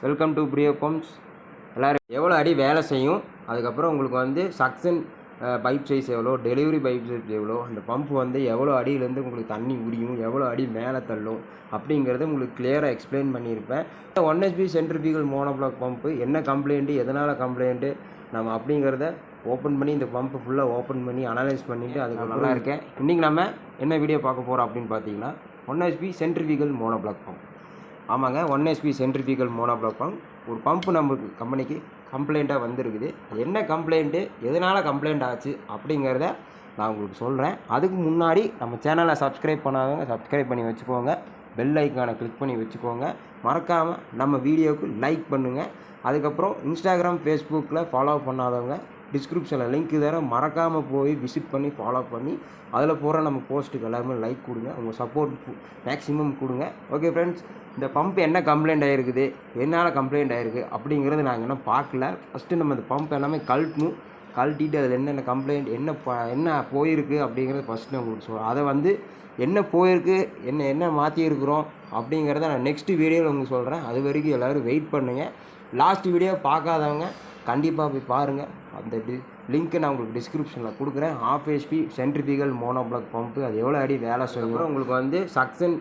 Welcome to பிரியோ bumps. எல்லோரும் எவ்வளோ அடி வேலை செய்யும், அதுக்கப்புறம் உங்களுக்கு வந்து சக்ஷன் பைப் சைஸ் எவ்வளோ, டெலிவரி பைப் சைஸ் எவ்வளோ, அந்த பம்ப் வந்து எவ்வளோ அடியிலேருந்து உங்களுக்கு தண்ணி உரியும், எவ்வளோ அடி மேலே தள்ளும் அப்படிங்கிறத உங்களுக்கு கிளியராக எக்ஸ்பிளைன் பண்ணியிருப்பேன். 1 HP சென்ட்ரிஃபியூகல் மோனோபிளாக் பம்ப்பு என்ன கம்ப்ளைண்ட்டு, எதனால் கம்ப்ளைண்ட்டு நம்ம அப்படிங்கிறத ஓப்பன் பண்ணி இந்த பம்பை ஃபுல்லாக ஓப்பன் பண்ணி அனலைஸ் பண்ணிவிட்டு அதுக்கு நல்லா இருக்கேன். இன்றைக்கி நம்ம என்ன வீடியோ பார்க்க போகிறோம் அப்படின்னு பார்த்தீங்கன்னா 1 HP சென்ட்ரிஃபியூகல் மோனோபிளாக் பம்ப். ஆமாங்க, 1 HP சென்ட்ரிஃபியூகல் மோனோபிளாக் பம்ப் ஒரு பம்ப்பு நமக்கு கம்பெனிக்கு கம்ப்ளைண்ட்டாக வந்திருக்குது. அது என்ன கம்ப்ளைண்ட்டு, எதனால் கம்ப்ளைண்ட் ஆச்சு அப்படிங்கிறத நான் உங்களுக்கு சொல்கிறேன். அதுக்கு முன்னாடி நம்ம சேனலை சப்ஸ்கிரைப் பண்ணாதவங்க சப்ஸ்கிரைப் பண்ணி வச்சுக்கோங்க, பெல் ஐக்கானை கிளிக் பண்ணி வச்சுக்கோங்க, மறக்காமல் நம்ம வீடியோவுக்கு லைக் பண்ணுங்கள். அதுக்கப்புறம் இன்ஸ்டாகிராம், ஃபேஸ்புக்கில் ஃபாலோ பண்ணாதவங்க டிஸ்கிரிப்ஷனில் லிங்க் தரேன், மறக்காமல் போய் விசிட் பண்ணி ஃபாலோ பண்ணி அதில் போகிற நம்ம போஸ்ட்டுக்கு எல்லாருமே லைக் கொடுங்க, உங்கள் சப்போர்ட் மேக்ஸிமம் கொடுங்க. ஓகே ஃப்ரெண்ட்ஸ், இந்த பம்ப் என்ன கம்ப்ளைண்ட் ஆகிருக்குது, என்னால் கம்ப்ளைண்ட் ஆகிருக்கு அப்படிங்கிறது நாங்கள் இன்னும் பார்க்கல. ஃபஸ்ட்டு நம்ம இந்த பம்ப் எல்லாமே கழட்டிட்டு அதில் என்னென்ன கம்ப்ளைண்ட் என்ன போயிருக்கு அப்படிங்கிறது ஃபஸ்ட்டு நான் உங்களுக்கு சொல்கிறேன். அதை வந்து என்ன போயிருக்கு, என்ன மாற்றிருக்கிறோம் அப்படிங்கிறத நான் நெக்ஸ்ட்டு வீடியோவில் உங்களுக்கு சொல்கிறேன். அது வரைக்கும் எல்லோரும் வெயிட் பண்ணுங்கள். லாஸ்ட் வீடியோ பார்க்காதவங்க கண்டிப்பாக போய் பாருங்கள். அந்த லிங்க்கை நான் உங்களுக்கு டிஸ்கிரிப்ஷனில் கொடுக்குறேன். 1/2 HP சென்ட்ரிஃபியூகல் மோனோபிளாக் பம்ப்பு அது எவ்வளோ அடி வேலை செய்யும், உங்களுக்கு வந்து சக்ஷன்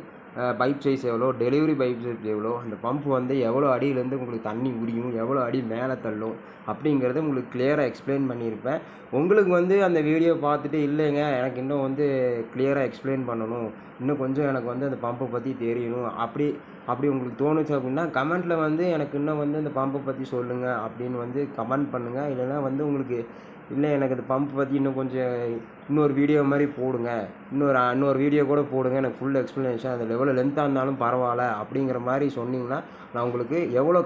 பைப் சைஸ் எவ்வளோ, டெலிவரி பைப் சைஸ் எவ்வளோ, அந்த பம்ப் வந்து எவ்வளோ அடியிலேருந்து உங்களுக்கு தண்ணி உரியும், எவ்வளோ அடி மேலே தள்ளும் அப்படிங்கிறத உங்களுக்கு கிளியராக எக்ஸ்பிளைன் பண்ணியிருப்பேன். உங்களுக்கு வந்து அந்த வீடியோ பார்த்துட்டு இல்லைங்க எனக்கு இன்னும் வந்து கிளியராக எக்ஸ்பிளைன் பண்ணணும், இன்னும் கொஞ்சம் எனக்கு வந்து அந்த பம்பை பற்றி தெரியணும் அப்படி உங்களுக்கு தோணுச்சு அப்படின்னா கமெண்ட்டில் வந்து எனக்கு இன்னும் வந்து அந்த பம்பை பற்றி சொல்லுங்கள் அப்படின்னு வந்து கமெண்ட் பண்ணுங்கள். இல்லைனா வந்து உங்களுக்கு இல்லை எனக்கு அந்த பம்ப் பற்றி இன்னொரு வீடியோ மாதிரி போடுங்க, இன்னொரு வீடியோ கூட போடுங்க, எனக்கு ஃபுல் எக்ஸ்ப்ளனேஷன் அது லெவலில் லென்த்தாக இருந்தாலும் பரவாயில்ல அப்படிங்கிற மாதிரி சொன்னிங்கன்னா நான் உங்களுக்கு எவ்வளோ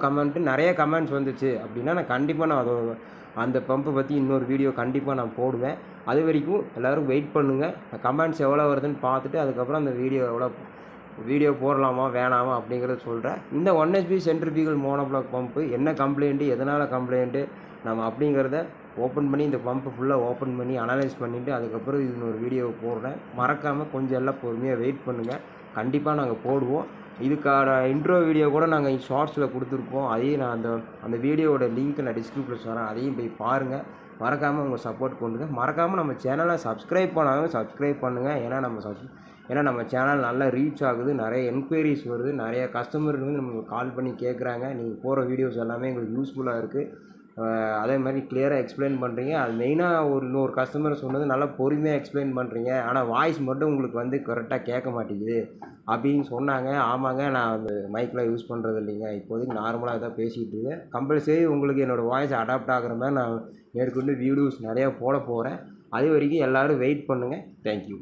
நிறைய கமெண்ட்ஸ் வந்துச்சு அப்படின்னா நான் கண்டிப்பாக அந்த பம்பை பற்றி இன்னொரு வீடியோ கண்டிப்பாக நான் போடுவேன். அது வரைக்கும் எல்லோரும் வெயிட் பண்ணுங்கள். கமெண்ட்ஸ் எவ்வளோ வருதுன்னு பார்த்துட்டு அதுக்கப்புறம் அந்த வீடியோ போடலாமா வேணாமா அப்படிங்கிறத சொல்கிறேன். இந்த 1 HP சென்ட்ரிஃபியூகல் மோனோபிளாக் பம்ப்பு என்ன கம்ப்ளைண்ட்டு, எதனால் கம்ப்ளைண்ட்டு நம்ம அப்படிங்கிறத ஓப்பன் பண்ணி இந்த பம்பை ஃபுல்லாக ஓப்பன் பண்ணி அனலைஸ் பண்ணிவிட்டு அதுக்கப்புறம் இன்னொரு வீடியோ போடுறேன். மறக்காமல் கொஞ்சம் எல்லாம் பொறுமையாக வெயிட் பண்ணுங்கள், கண்டிப்பாக நாங்கள் போடுவோம். இதுக்கான இன்ட்ரோ வீடியோ கூட நாங்கள் ஷார்ட்ஸில் கொடுத்துருப்போம். அதையும் நான் அந்த வீடியோவோட லிங்க்கை நான் டிஸ்கிரிப்ஷனில் தரேன், அதையும் போய் பாருங்கள். மறக்காமல் உங்கள் சப்போர்ட் பண்ணுங்கள். மறக்காமல் நம்ம சேனலை சப்ஸ்கிரைப் பண்ணாலும் சப்ஸ்கிரைப் பண்ணுங்கள். ஏன்னா நம்ம சேனல் நல்லா ரீச் ஆகுது, நிறைய என்கொயரிஸ் வருது, நிறைய கஸ்டமர் வந்து நமக்கு கால் பண்ணி கேட்குறாங்க. நீங்கள் போகிற வீடியோஸ் எல்லாமே எங்களுக்கு யூஸ்ஃபுல்லாக இருக்குது. அதே மாதிரி கிளியராக எக்ஸ்பிளைன் பண்ணுறீங்க. அது மெயினாக இன்னொரு கஸ்டமர் சொன்னது நல்லா பொறுமையாக எக்ஸ்பிளைன் பண்ணுறீங்க, ஆனால் வாய்ஸ் மட்டும் உங்களுக்கு வந்து கரெக்டாக கேட்க மாட்டேங்குது அப்படின்னு சொன்னாங்க. ஆமாங்க, நான் அந்த மைக்கெலாம் யூஸ் பண்ணுறது இல்லைங்க, இப்போதைக்கு நார்மலாக இதாக பேசிகிட்டு இருக்கேன். கம்பல்சரி உங்களுக்கு என்னோடய வாய்ஸ் அடாப்ட் ஆகிற மாதிரி நான் மேற்கொண்டு வீடியோஸ் நிறையா போட போகிறேன். அது வரைக்கும் எல்லோரும் வெயிட் பண்ணுங்கள். தேங்க்யூ.